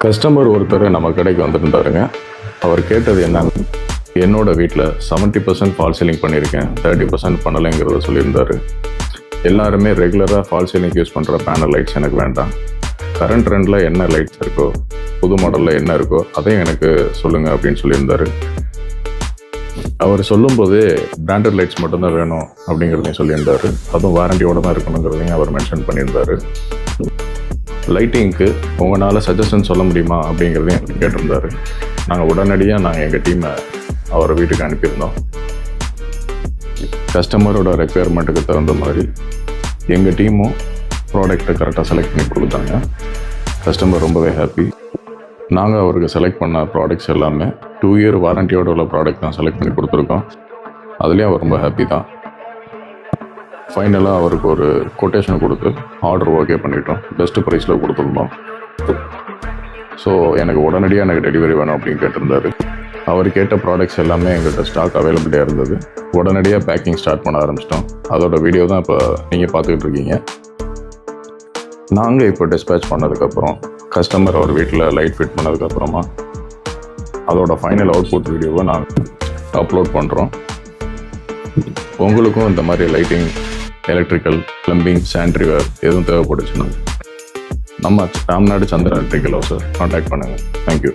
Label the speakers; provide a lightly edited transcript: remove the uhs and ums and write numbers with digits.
Speaker 1: Customer ஒருத்தர் நம்ம கடைக்கு வந்துருந்தாருங்க. அவர் கேட்டது என்னன்னு, என்னோட வீட்டில் 70% ஃபால் சீலிங் பண்ணியிருக்கேன், 30% பண்ணலைங்கிறத சொல்லியிருந்தாரு. எல்லாருமே ரெகுலராக ஃபால் சீலிங் யூஸ் பண்ணுற பேனல் லைட்ஸ் எனக்கு வேண்டாம். கரண்ட் ட்ரெண்டில் என்ன லைட்ஸ் இருக்கோ, புது மாடலில் என்ன இருக்கோ அதையும் எனக்கு சொல்லுங்கள் அப்படின்னு சொல்லியிருந்தாரு. அவர் சொல்லும்போதே பிராண்டட் லைட்ஸ் மட்டும்தான் வேணும் அப்படிங்கிறதையும் சொல்லியிருந்தாரு. அதுவும் வாரண்டியோடு தான் இருக்கணுங்கிறதையும் அவர் மென்ஷன் பண்ணியிருந்தாரு. லைட்டிங்க்கு உங்களால் சஜஷன் சொல்ல முடியுமா அப்படிங்கிறதையும் எனக்கு கேட்டிருந்தாரு. நாங்கள் எங்கள் டீமை அவர் வீட்டுக்கு அனுப்பியிருந்தோம். கஸ்டமரோட ரெக்குயர்மெண்ட்டுக்கு தகுந்த மாதிரி எங்கள் டீமும் ப்ராடக்டை கரெக்டாக செலக்ட் பண்ணி கொடுத்தாங்க. கஸ்டமர் ரொம்பவே ஹாப்பி. நாங்கள் அவருக்கு செலக்ட் பண்ண ப்ராடக்ட்ஸ் எல்லாமே 2 இயர் வாரண்டியோட உள்ள ப்ராடக்ட் தான் செலக்ட் பண்ணி கொடுத்துருக்கோம். அதுலேயும் அவர் ரொம்ப ஹாப்பி தான். ஃபைனலாக அவருக்கு ஒரு கொட்டேஷன் கொடுத்து ஆர்டர் ஓகே பண்ணிட்டோம். பெஸ்ட்டு ப்ரைஸில் கொடுத்துருந்தோம். ஸோ எனக்கு டெலிவரி வேணும் அப்படின்னு கேட்டிருந்தாரு. அவர் கேட்ட ப்ராடக்ட்ஸ் எல்லாமே எங்கள்கிட்ட ஸ்டாக் அவைலபிளாக இருந்தது. உடனடியாக பேக்கிங் ஸ்டார்ட் பண்ண ஆரம்பிச்சிட்டோம். அதோட வீடியோ தான் இப்போ நீங்கள் பார்த்துக்கிட்டு இருக்கீங்க. நாங்கள் இப்போ டிஸ்பேச் பண்ணதுக்கப்புறம் கஸ்டமர் அவர் வீட்டில் லைட் ஃபிட் பண்ணதுக்கப்புறமா அதோட ஃபைனல் அவுட்புட் வீடியோவை நாங்கள் அப்லோட் பண்ணுறோம். உங்களுக்கும் இந்த மாதிரி லைட்டிங், எலக்ட்ரிக்கல், பிளம்பிங், சானிட்டரிவேர் எதுவும் தேவைப்பட்டுச்சுன்னா நம்ம ராம்நாடு சந்திரா எலக்ட்ரிக்கல் ஹவுஸை கான்டாக்ட் பண்ணுங்கள். தேங்க்யூ.